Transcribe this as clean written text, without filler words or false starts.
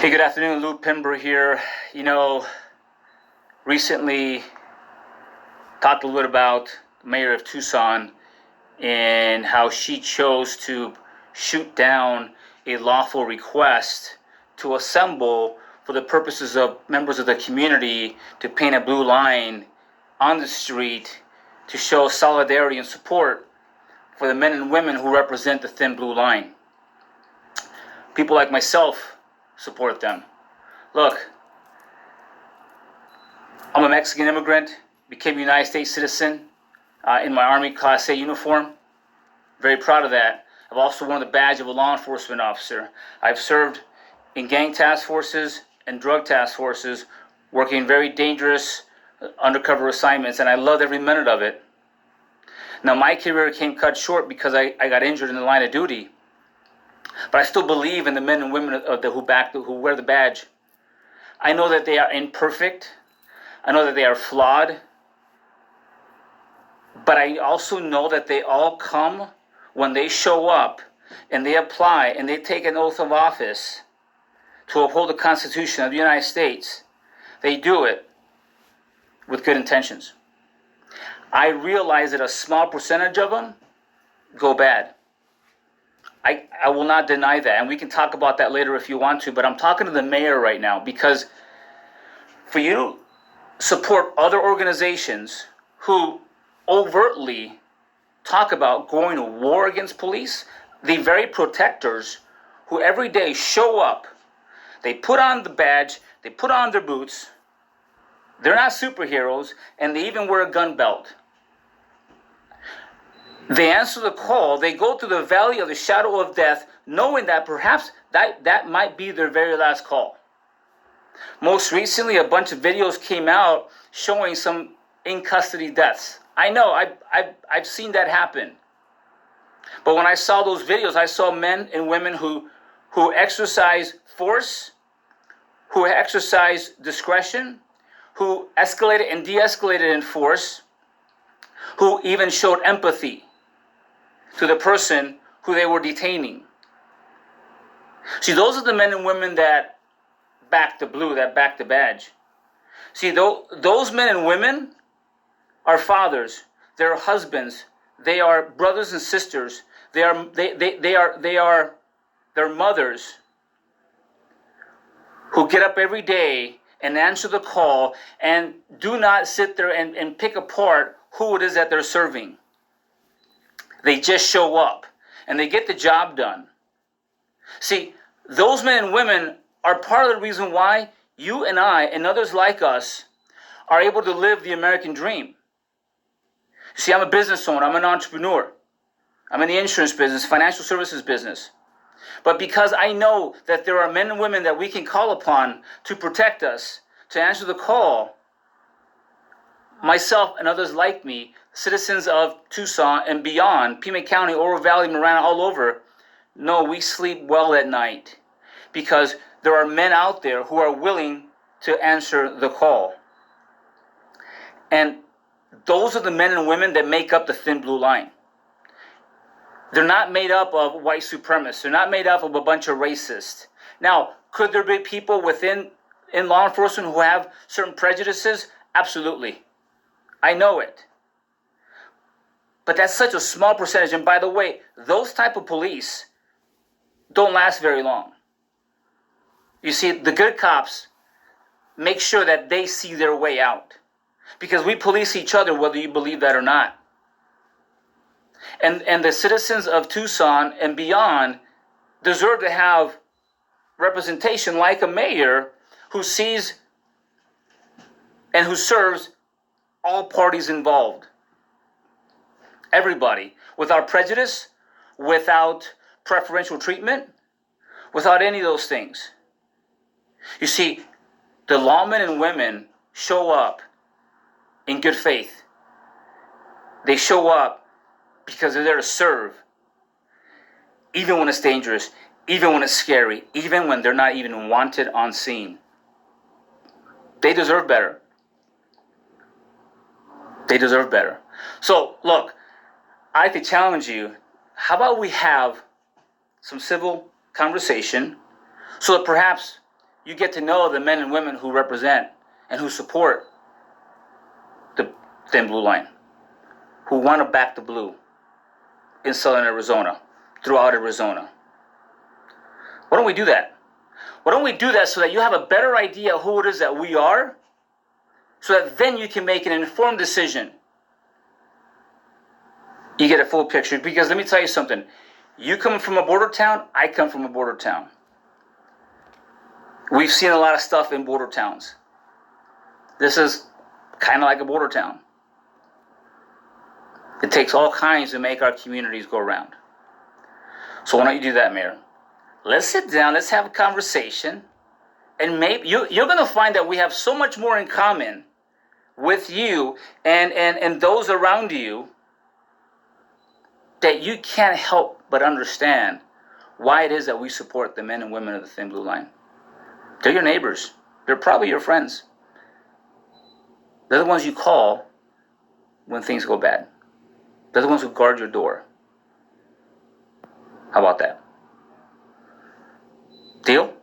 Hey, good afternoon. Lou Pimber here. Recently talked a little bit about the mayor of Tucson and how she chose to shoot down a lawful request to assemble for the purposes of members of the community to paint a blue line on the street to show solidarity and support for the men and women who represent the thin blue line. People like myself support them. Look, I'm a Mexican immigrant, became a United States citizen in my Army Class A uniform. Very proud of that. I've also worn the badge of a law enforcement officer. I've served in gang task forces and drug task forces, working very dangerous undercover assignments, and I loved every minute of it. Now, my career came cut short because I got injured in the line of duty. But I still believe in the men and women who wear the badge. I know that they are imperfect. I know that they are flawed. But I also know that they all come when they show up and they apply and they take an oath of office to uphold the Constitution of the United States. They do it with good intentions. I realize that a small percentage of them go bad. I will not deny that, and we can talk about that later if you want to, but I'm talking to the mayor right now because for you to support other organizations who overtly talk about going to war against police, the very protectors who every day show up, they put on the badge, they put on their boots, they're not superheroes, and they even wear a gun belt. They answer the call. They go to the valley of the shadow of death, knowing that perhaps that might be their very last call. Most recently, a bunch of videos came out showing some in-custody deaths. I know, I've seen that happen. But when I saw those videos, I saw men and women who exercise force, who exercise discretion, who escalated and de-escalated in force, who even showed empathy to the person who they were detaining. See, those are the men and women that back the blue, that back the badge. See, those men and women are fathers, they're husbands, they are brothers and sisters, they are mothers who get up every day and answer the call and do not sit there and pick apart who it is that they're serving. They just show up and they get the job done. See, those men and women are part of the reason why you and I and others like us are able to live the American dream. See, I'm a business owner, I'm an entrepreneur. I'm in the insurance business, financial services business. But because I know that there are men and women that we can call upon to protect us, to answer the call, myself and others like me, citizens of Tucson and beyond, Pima County, Oro Valley, Marana, all over, know we sleep well at night because there are men out there who are willing to answer the call. And those are the men and women that make up the thin blue line. They're not made up of white supremacists. They're not made up of a bunch of racists. Now, could there be people in law enforcement who have certain prejudices? Absolutely. I know it. But that's such a small percentage. And by the way, those type of police don't last very long. You see, the good cops make sure that they see their way out. Because we police each other whether you believe that or not. And the citizens of Tucson and beyond deserve to have representation like a mayor who sees and who serves all parties involved. Everybody, without prejudice, without preferential treatment, without any of those things. You see, the lawmen and women show up in good faith. They show up because they're there to serve, even when it's dangerous, even when it's scary, even when they're not even wanted on scene. They deserve better. They deserve better. So, look, I like to challenge you. How about we have some civil conversation so that perhaps you get to know the men and women who represent and who support the thin blue line, who want to back the blue in southern Arizona, throughout Arizona. Why don't we do that? Why don't we do that so that you have a better idea of who it is that we are, so that then you can make an informed decision. You get a full picture. Because let me tell you something. You come from a border town, I come from a border town. We've seen a lot of stuff in border towns. This is kind of like a border town. It takes all kinds to make our communities go around. So why don't you do that, Mayor? Let's sit down, let's have a conversation, and maybe you're going to find that we have so much more in common with you and those around you that you can't help but understand why it is that we support the men and women of the thin blue line. They're your neighbors. They're probably your friends. They're the ones you call when things go bad. They're the ones who guard your door. How about that? Deal?